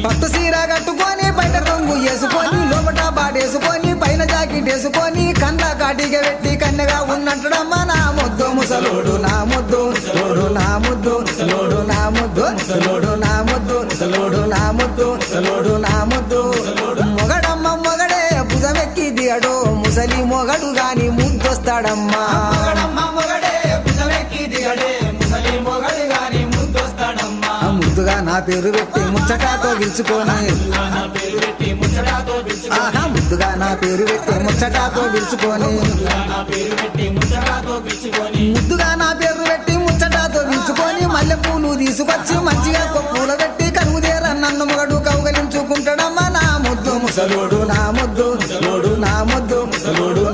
పట్టు సీర కట్టుకొని బయట రంగు వేసుకొని లోపట బాటేసుకొని పైన జాకెట్ వేసుకొని కంద కాటిగా పెట్టి కన్నెగా ఉన్నట్టుడమ్మా నా ముద్దు ముసలోడు నా ముద్దు లోడు నా ముద్దు లోడు నా ముద్దు లోడు నా ముద్దు లోడు నా ముద్దు లోడు నా ముద్దు మొగడమ్మ మొగడే భుజమెక్కి దిగడు ముసలి మొగడు గాని ముద్దొస్తాడమ్మా ముద్దుగా నా పేరు పెట్టి ముచ్చటాతో పిలుచుకొని ఆహా ముద్దుగా నా పేరు పెట్టి ముచ్చటాతో పిలుచుకొని ముద్దుగా నా పేరు పెట్టి ముచ్చటాతో పిలుచుకొని మల్లె పూలు తీసుకొచ్చి మంచిగా కొప్పులు పెట్టి కనుదేర నన్ను మొగడు కౌగలించుకుంటాడమ్మా నా ముద్దు ముసలోడు నా ముద్దు లోడు నా ముద్దు లోడు